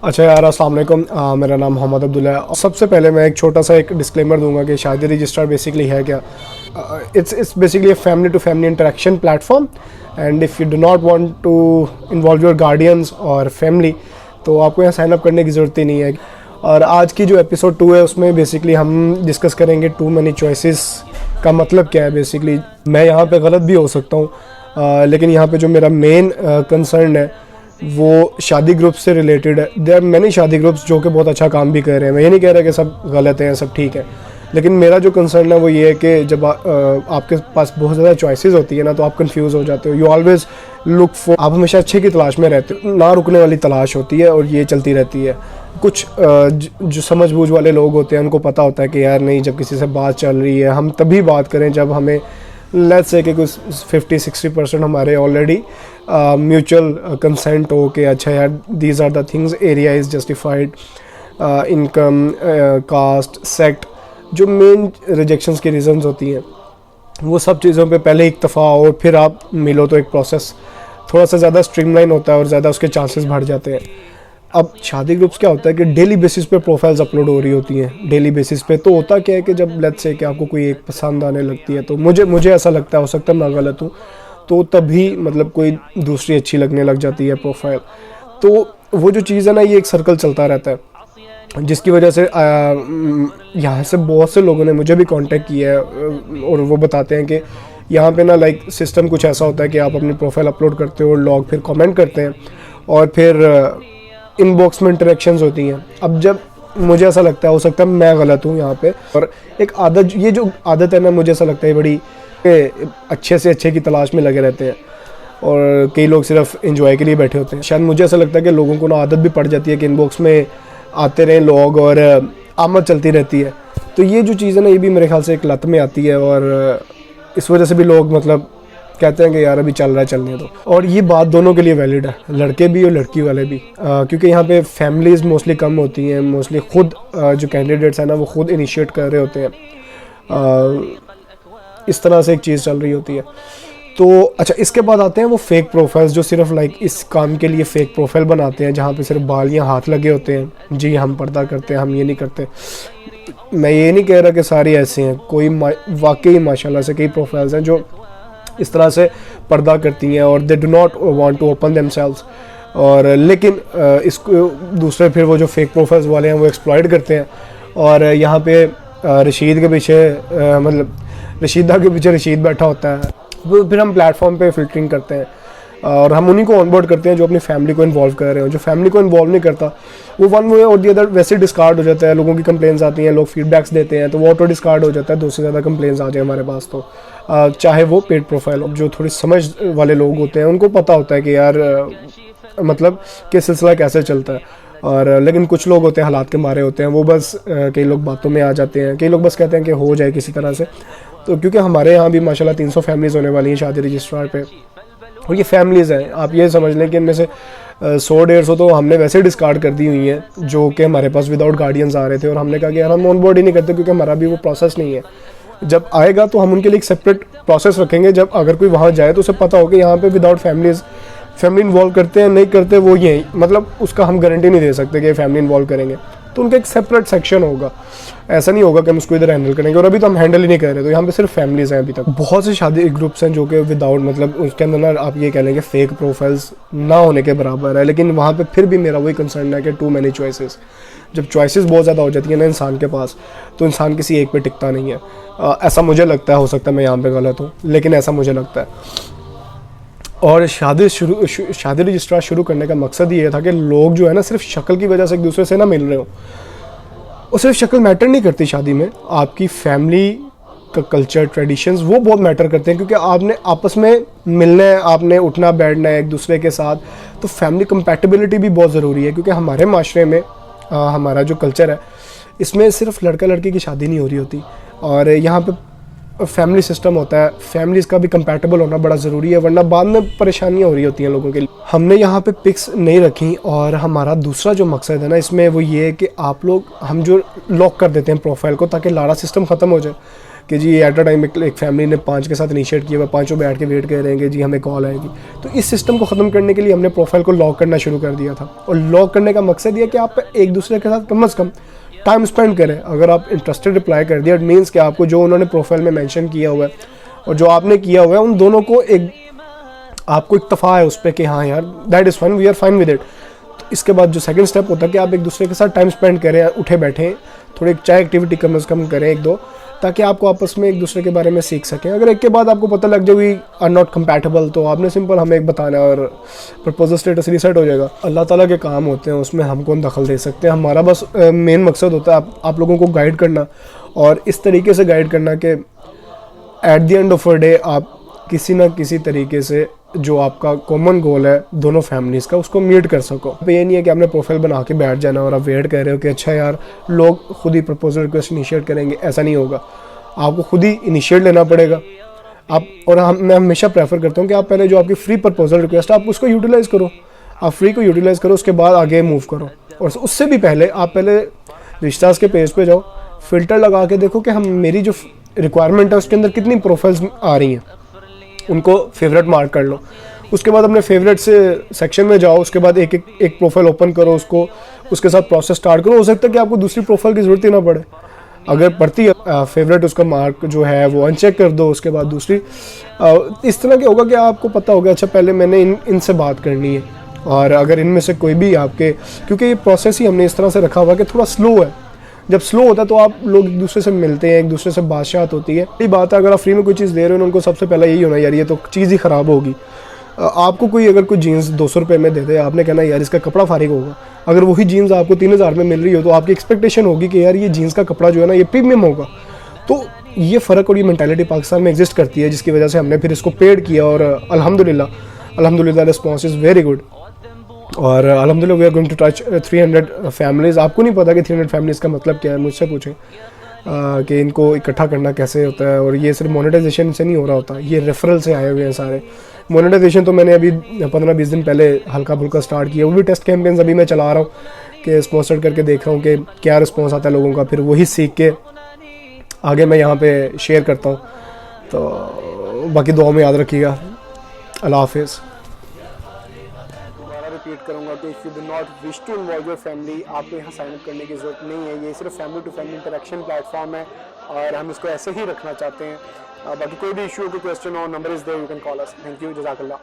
अच्छा यार, अस्सलाम वालेकुम। मेरा नाम मोहम्मद अब्दुल्ला है। सबसे पहले मैं एक छोटा सा एक डिस्क्लेमर दूंगा कि शादी रजिस्ट्रार बेसिकली है क्या। It's basically a family to family interaction platform, and if you do not want to involve your guardians और फैमिली तो आपको यहाँ साइन अप करने की ज़रूरत ही नहीं है। और आज की जो एपिसोड 2 है उसमें बेसिकली हम डिस्कस करेंगे टू मैनी चॉइसेस का मतलब क्या है। बेसिकली मैं यहाँ पे गलत भी हो सकता हूँ, लेकिन यहाँ पे जो मेरा मेन कंसर्न है वो शादी ग्रुप से रिलेटेड है। देयर आर मैनी शादी ग्रुप्स जो कि बहुत अच्छा काम भी कर रहे हैं। मैं ये नहीं कह रहा कि सब गलत हैं, सब ठीक है, लेकिन मेरा जो कंसर्न है वो ये है कि जब आपके पास बहुत ज़्यादा चॉइसेस होती है ना तो आप कंफ्यूज हो जाते हो। यू ऑलवेज लुक फॉर, आप हमेशा अच्छे की तलाश में रहते हो, ना रुकने वाली तलाश होती है और ये चलती रहती है। कुछ जो समझ बूझ वाले लोग होते हैं उनको पता होता है कि यार नहीं, जब किसी से बात चल रही है हम तभी बात करें जब हमें लेट्स से कि कुछ 50-60% हमारे ऑलरेडी म्यूचुअल कंसेंट हो कि अच्छा यार these are the things, area is justified, income, caste, sect, जो मेन रिजेक्शंस की रीजंस होती हैं वो सब चीज़ों पे पहले इत्तफा और फिर आप मिलो तो एक प्रोसेस थोड़ा सा ज़्यादा स्ट्रीमलाइन होता है और ज़्यादा उसके चांसेस बढ़ जाते हैं। अब शादी ग्रुप्स क्या होता है कि डेली बेसिस पे प्रोफाइल्स अपलोड हो रही होती हैं डेली बेसिस पे। तो होता क्या है कि जब लेट्स से कि आपको कोई एक पसंद आने लगती है तो मुझे ऐसा लगता है, हो सकता है मैं गलत हूँ, तो तभी मतलब कोई दूसरी अच्छी लगने लग जाती है प्रोफाइल। तो वो जो चीज़ है ना, ये एक सर्कल चलता रहता है जिसकी वजह से यहाँ से बहुत से लोगों ने मुझे भी कांटेक्ट किया है और वो बताते हैं कि यहाँ पे ना लाइक सिस्टम कुछ ऐसा होता है कि आप अपनी प्रोफाइल अपलोड करते हो और लोग फिर कमेंट करते हैं और फिर इनबॉक्स में इंटरेक्शंस होती हैं। अब जब मुझे ऐसा लगता है, हो सकता है मैं गलत हूँ यहाँ पे, और एक आदत, ये जो आदत है ना मुझे ऐसा लगता है बड़ी अच्छे से अच्छे की तलाश में लगे रहते हैं और कई लोग सिर्फ एंजॉय के लिए बैठे होते हैं। शायद मुझे ऐसा लगता है कि लोगों को ना आदत भी पड़ जाती है कि इनबॉक्स में आते रहें लोग और आमद चलती रहती है। तो ये जो चीज़ है ना ये भी मेरे ख्याल से एक लत में आती है और इस वजह से भी लोग मतलब कहते हैं कि यार अभी चल रहा है चलने दो। और ये बात दोनों के लिए वैलिड है, लड़के भी और लड़की वाले भी, क्योंकि यहाँ पे फैमिलीज़ मोस्टली कम होती हैं। मोस्टली खुद जो कैंडिडेट्स हैं ना वो खुद इनिशिएट कर रहे होते हैं। इस तरह से एक चीज़ चल रही होती है। तो अच्छा, इसके बाद आते हैं वो फेक प्रोफाइल्स जो सिर्फ लाइक इस काम के लिए फ़ेक प्रोफाइल बनाते हैं जहाँ पे सिर्फ बाल या हाथ लगे होते हैं। जी हम पर्दा करते हैं, हम ये नहीं करते। मैं ये नहीं कह रहा कि सारे ऐसे हैं, कोई वाकई माशाल्लाह से कई प्रोफाइल्स हैं जो इस तरह से पर्दा करती हैं और they do not want to open themselves. और लेकिन इसको दूसरे फिर वो जो फेक प्रोफाइल्स वाले हैं वो एक्सप्लॉइट करते हैं और यहाँ पे रशीद के पीछे मतलब रशीदा के पीछे रशीद बैठा होता है। वो फिर हम प्लेटफॉर्म पे फ़िल्टरिंग करते हैं और हम उन्हीं को ऑनबोर्ड करते हैं जो अपनी फैमिली को इन्वॉल्व कर रहे हो। जो फैमिली को इन्वॉल्व नहीं करता वो वन वे और दी अदर वैसे डिस्कार्ड हो जाता है। लोगों की कंप्लेंट्स आती हैं, लोग फीडबैक्स देते हैं तो वो ऑटो डिस्कार्ड हो जाता है। 2 से ज़्यादा कंप्लेंट्स आ जाए हमारे पास तो चाहे वो पेड प्रोफाइल। जो थोड़ी समझ वाले लोग होते हैं उनको पता होता है कि यार मतलब कि सिलसिला कैसे चलता है। और लेकिन कुछ लोग होते हैं हालात के मारे होते हैं, वो बस कई लोग बातों में आ जाते हैं, कई लोग बस कहते हैं कि हो जाए किसी तरह से। तो क्योंकि हमारे यहाँ भी माशाल्लाह 300 फैमिलीज़ होने वाली हैं शादी रजिस्ट्रार पे, और ये फैमिलीज़ हैं। आप ये समझ लें कि इनमें से 100-150 तो हमने वैसे डिस्कार्ड कर दी हुई हैं जो कि हमारे पास विदाउट गार्डियंस आ रहे थे और हमने कहा कि यार हम ऑन बोर्ड ही नहीं करते क्योंकि हमारा भी वो प्रोसेस नहीं है। जब आएगा तो हम उनके लिए एक सेपरेट प्रोसेस रखेंगे। जब अगर कोई वहाँ जाए तो उसे पता हो कि यहाँ पे विदाउट फैमिली इन्वॉल्व करते हैं नहीं करते, वो यही मतलब उसका हम गारंटी नहीं दे सकते कि फैमिली इन्वॉल्व करेंगे। तो उनका एक सेपरेट सेक्शन होगा, ऐसा नहीं होगा कि हम उसको इधर हैंडल करेंगे। और अभी तो हम हैंडल ही नहीं कर रहे, तो यहाँ पे सिर्फ फैमिलीज़ हैं अभी तक। बहुत से शादी ग्रुप्स हैं जो कि विदाउट मतलब उसके अंदर ना आप ये कह लेंगे फेक प्रोफाइल्स ना होने के बराबर है, लेकिन वहाँ पे फिर भी मेरा वही कंसर्न है कि टू मैनी चॉइसेस। जब चॉइसेस बहुत ज़्यादा हो जाती है ना इंसान के पास तो इंसान किसी एक पे टिकता नहीं है। ऐसा मुझे लगता है, हो सकता है मैं यहाँ पे गलत हूँ, लेकिन ऐसा मुझे लगता है। और शादी रजिस्ट्रार शुरू करने का मकसद ये था कि लोग जो है ना सिर्फ शक्ल की वजह से एक दूसरे से ना मिल रहे हो। और सिर्फ शक्ल मैटर नहीं करती शादी में, आपकी फैमिली का कल्चर, ट्रेडिशंस वो बहुत मैटर करते हैं, क्योंकि आपने आपस में मिलना है, आपने उठना बैठना है एक दूसरे के साथ। तो फैमिली कंपैटिबिलिटी भी बहुत ज़रूरी है, क्योंकि हमारे माशरे में हमारा जो कल्चर है इसमें सिर्फ लड़का लड़की की शादी नहीं हो रही होती और यहाँ पे फैमिली सिस्टम होता है। फैमिलीज़ का भी कंपैटिबल होना बड़ा ज़रूरी है, वरना बाद में परेशानियाँ हो रही होती हैं लोगों के लिए। हमने यहाँ पे पिक्स नहीं रखी और हमारा दूसरा जो मकसद है ना इसमें वो ये है कि आप लोग हम जो लॉक कर देते हैं प्रोफाइल को ताकि लारा सिस्टम ख़त्म हो जाए। कि जी एट अ टाइम एक फैमिली ने 5 के साथ इनिशिएट किया हुआ, पाँचों बैठ के वेट कर रहे हैं कि जी हमें कॉल आएगी। तो इस सिस्टम को ख़त्म करने के लिए हमने प्रोफाइल को लॉक करना शुरू कर दिया था। और लॉक करने का मकसद ये कि आप एक दूसरे के साथ कम से कम टाइम स्पेंड करें। अगर आप इंटरेस्टेड रिप्लाई कर दिया, इट मीन्स कि आपको जो उन्होंने प्रोफाइल में मेंशन किया हुआ है और जो आपने किया हुआ है, उन दोनों को आपको इत्तफा है उस पर कि हाँ यार that is fine, we are fine with it. तो इसके बाद जो सेकंड स्टेप होता है कि आप एक दूसरे के साथ टाइम स्पेंड करें, उठे बैठें, थोड़ी चाय एक्टिविटी कम से कम करें 1-2, ताकि आपको आपस में एक दूसरे के बारे में सीख सकें। अगर एक के बाद आपको पता लग जाए वी आर नॉट कंपैटिबल, तो आपने सिंपल हमें एक बताना है और प्रपोजल स्टेटस रीसेट हो जाएगा। अल्लाह ताला के काम होते हैं, उसमें हम कौन दखल दे सकते हैं। हमारा बस मेन मकसद होता है आप लोगों को गाइड करना, और इस तरीके से गाइड करना कि at the end of a day आप किसी ना किसी तरीके से जो आपका कॉमन गोल है दोनों फैमिलीज़ का, उसको मीट कर सको। तो ये नहीं है कि आपने प्रोफाइल बना के बैठ जाना और आप वेट कर रहे हो कि अच्छा यार लोग खुद ही प्रपोजल रिक्वेस्ट इनिशिएट करेंगे। ऐसा नहीं होगा, आपको खुद ही इनिशिएट लेना पड़ेगा। मैं हमेशा प्रेफर करता हूँ कि आप पहले जो आपकी फ्री प्रपोजल रिक्वेस्ट है आप उसको यूटिलाइज़ करो, आप फ्री को यूटिलाइज़ करो, उसके बाद आगे मूव करो। और उससे भी पहले आप पहले रिश्तास के पेज पे जाओ, फ़िल्टर लगा के देखो कि मेरी जो रिक्वायरमेंट है उसके अंदर कितनी प्रोफाइल्स आ रही हैं, उनको फेवरेट मार्क कर लो। उसके बाद अपने फेवरेट से सेक्शन में जाओ, उसके बाद एक प्रोफाइल ओपन करो, उसके साथ प्रोसेस स्टार्ट करो। हो सकता है कि आपको दूसरी प्रोफाइल की ज़रूरत ही ना पड़े, अगर पड़ती है फेवरेट उसका मार्क जो है वो अनचेक कर दो। उसके बाद दूसरी इस तरह के होगा कि आपको पता होगा अच्छा पहले मैंने इनसे बात करनी है। और अगर इनमें से कोई भी आपके, क्योंकि ये प्रोसेस ही हमने इस तरह से रखा हुआ कि थोड़ा स्लो है, जब स्लो होता है तो आप लोग एक दूसरे से मिलते हैं, एक दूसरे से बातचीत होती है। यही बात है, अगर आप फ्री में कोई चीज़ दे रहे हो उनको सबसे पहले यही होना यार ये तो चीज़ ही ख़राब होगी। आपको कोई अगर कोई जीन्स 200 रुपये में दे दे, आपने कहना यार इसका कपड़ा फारिग होगा। अगर वही जीन्स आपको 3000 में मिल रही हो तो आपकी एक्सपेक्टेशन होगी कि यार ये जीन्स का कपड़ा जो है ना ये प्रीमियम होगा। तो ये फ़र्क और ये मेंटालिटी पाकिस्तान में एग्जिस्ट करती है, जिसकी वजह से हमने फिर इसको पेड किया। और अल्हम्दुलिल्लाह रिस्पॉन्स इज़ वेरी गुड। और अल्हम्दुलिल्लाह we are going to touch 300 families. आपको नहीं पता कि 300 फैमिलीज़ का मतलब क्या है, मुझसे पूछें कि इनको इकट्ठा करना कैसे होता है। और ये सिर्फ मोनेटाइजेशन से नहीं हो रहा होता, ये रेफरल से आए हुए हैं सारे। मोनेटाइजेशन तो मैंने अभी 15-20 दिन पहले हल्का फुल्का स्टार्ट किया, वो भी टेस्ट कैंपेन्स अभी मैं चला रहा हूँ कि स्पॉन्सर करके देख रहा हूँ कि क्या रिस्पॉन्स आता है लोगों का, फिर वही सीख के आगे मैं यहाँ पे शेयर करता हूँ। तो बाकी दुआ में याद रखिएगा। अल्लाह हाफिज़। दोबारा रिपीट करूँगा कि if you do not wish to involve your family, आपको यहाँ साइन अप करने की ज़रूरत नहीं है। ये सिर्फ family to family interaction platform है और हम इसको ऐसे ही रखना चाहते हैं। बाकी कोई भी इशू हो, कोई क्वेश्चन हो, number is there, you can call us. Thank you, जज़ाकल्लाह।